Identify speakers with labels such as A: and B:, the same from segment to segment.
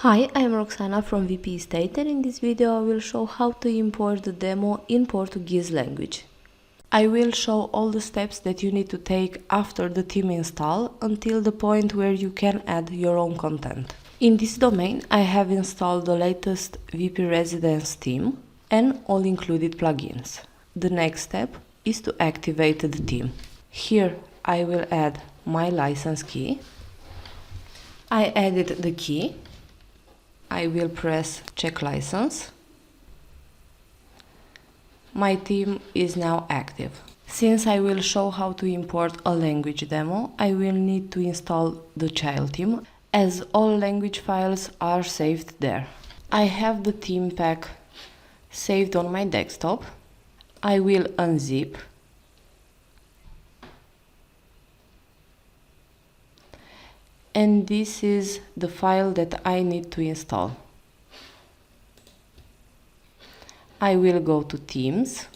A: Hi, I am Roxana from VP State, and in this video I will show how to import the demo in Portuguese language. I will show all the steps that you need to take after the theme install until the point where you can add your own content. In this domain I have installed the latest VP Residence theme and all included plugins. The next step is to activate the theme. Here I will add my license key. I added the key. I will press check license. My theme is now active. Since I will show how to import a language demo, I will need to install the child theme, as all language files are saved there. I have the theme pack saved on my desktop. I will unzip. And this is the file that I need to install. I will go to Themes,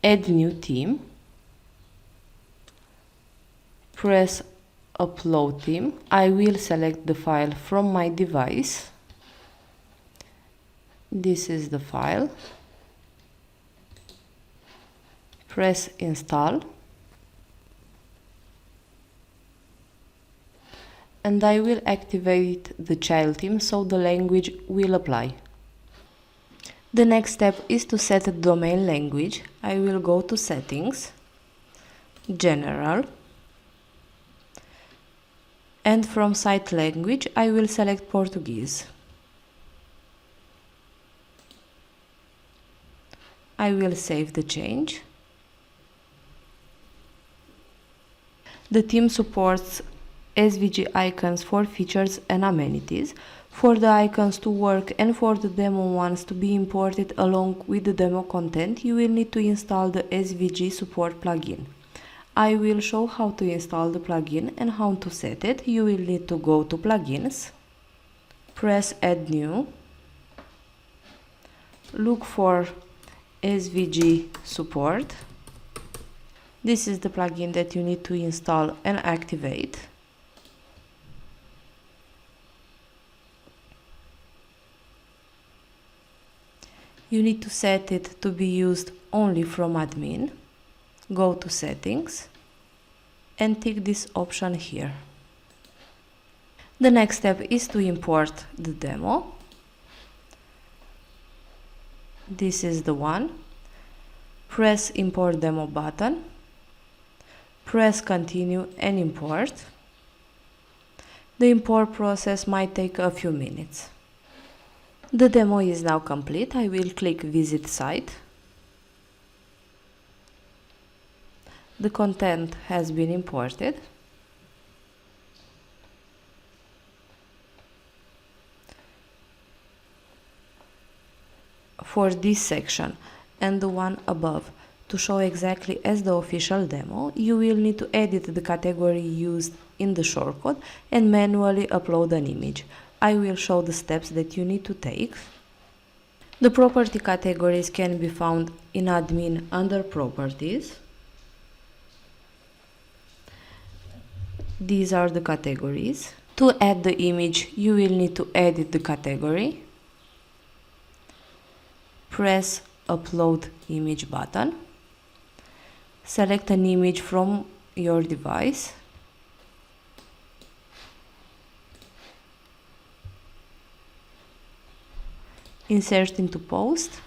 A: add new theme, press Upload theme. I will select the file from my device. This is the file. Press Install. And I will activate the child theme so the language will apply. The next step is to set the domain language. I will go to Settings, General, and from Site Language I will select Portuguese. I will save the change. The theme supports SVG icons for features and amenities. For the icons to work and for the demo ones to be imported along with the demo content, you will need to install the SVG Support plugin. I will show how to install the plugin and how to set it. You will need to go to Plugins, press Add New, look for SVG Support. This is the plugin that you need to install and activate. You need to set it to be used only from admin. Go to Settings and tick this option here. The next step is to import the demo. This is the one. Press Import Demo button. Press Continue and import. The import process might take a few minutes. The demo is now complete. I will click Visit Site. The content has been imported. For this section and the one above, to show exactly as the official demo, you will need to edit the category used in the shortcode and manually upload an image. I will show the steps that you need to take. The property categories can be found in admin under Properties. These are the categories. To add the image, you will need to edit the category. Press Upload Image button. Select an image from your device. Insert into Post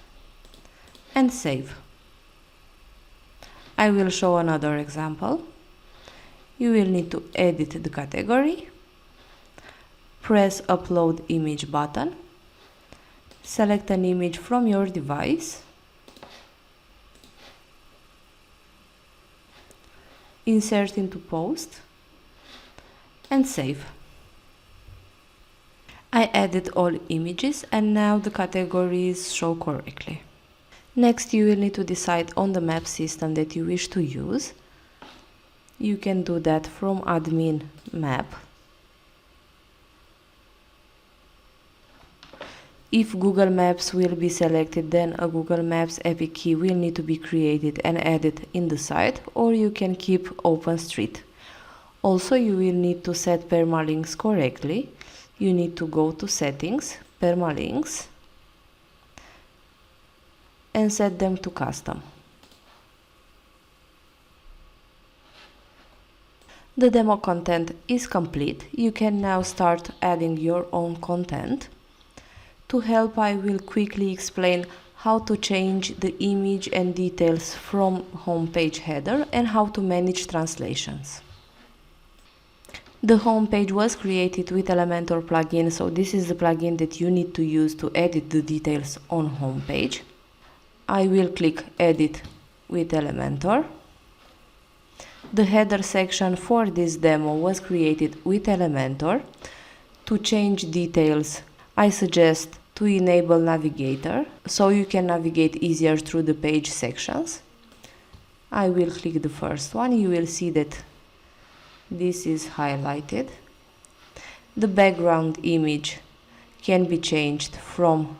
A: and save. I will show another example. You will need to edit the category. Press Upload Image button. Select an image from your device. Insert into Post and save. I added all images and now the categories show correctly. Next, you will need to decide on the map system that you wish to use. You can do that from Admin Map. If Google Maps will be selected, then a Google Maps API key will need to be created and added in the site, or you can keep OpenStreet. Also, you will need to set permalinks correctly. You need to go to Settings, Permalinks, and set them to Custom. The demo content is complete. You can now start adding your own content. To help, I will quickly explain how to change the image and details from homepage header and how to manage translations. The homepage was created with Elementor plugin, so this is the plugin that you need to use to edit the details on homepage. I will click Edit with Elementor. The header section for this demo was created with Elementor. To change details, I suggest to enable Navigator, so you can navigate easier through the page sections. I will click the first one. You will see that this is highlighted. The background image can be changed from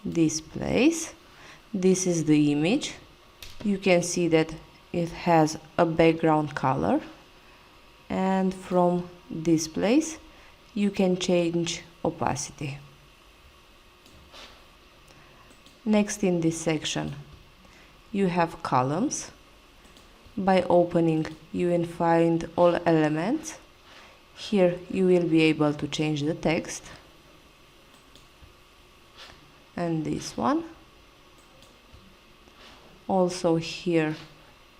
A: this place. This is the image. You can see that it has a background color, and from this place you can change opacity. Next, in this section you have columns. By opening, you will find all elements. Here you will be able to change the text, and this one. Also here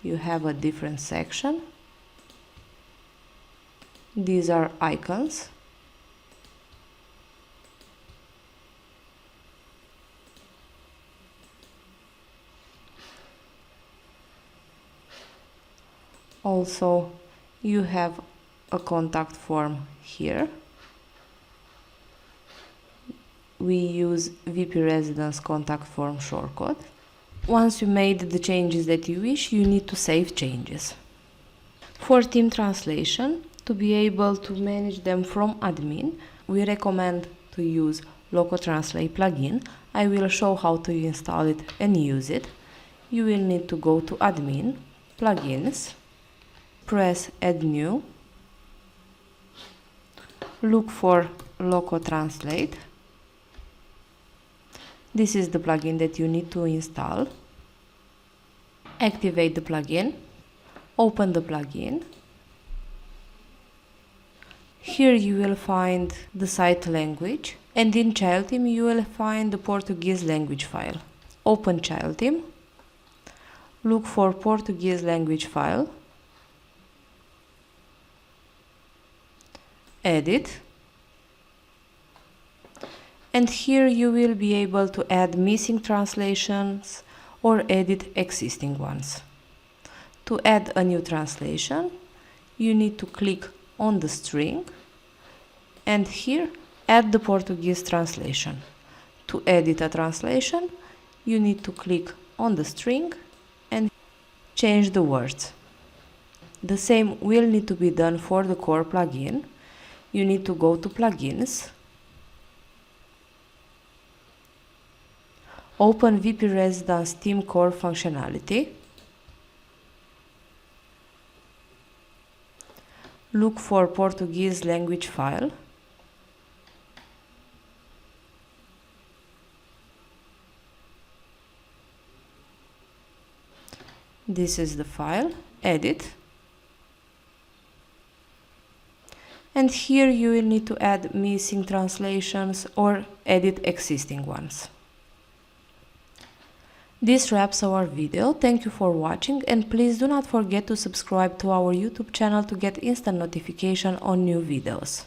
A: you have a different section. These are icons. Also, you have a contact form here. We use VP Residence contact form shortcode. Once you made the changes that you wish, you need to save changes. For theme translation, to be able to manage them from admin, we recommend to use Loco Translate plugin. I will show how to install it and use it. You will need to go to Admin, Plugins, press Add New, look for Loco Translate. This is the plugin that you need to install. Activate the plugin, open the plugin. Here you will find the site language, and in child theme you will find the Portuguese language file. Open child theme, look for Portuguese language file, edit, and here you will be able to add missing translations or edit existing ones. To add a new translation, you need to click on the string and here add the Portuguese translation. To edit a translation, you need to click on the string and change the words. The same will need to be done for the core plugin. You need to go to Plugins, open VP Residence Theme Core functionality, look for Portuguese language file, this is the file, edit, and here you will need to add missing translations or edit existing ones. This wraps our video. Thank you for watching, and please do not forget to subscribe to our YouTube channel to get instant notification on new videos.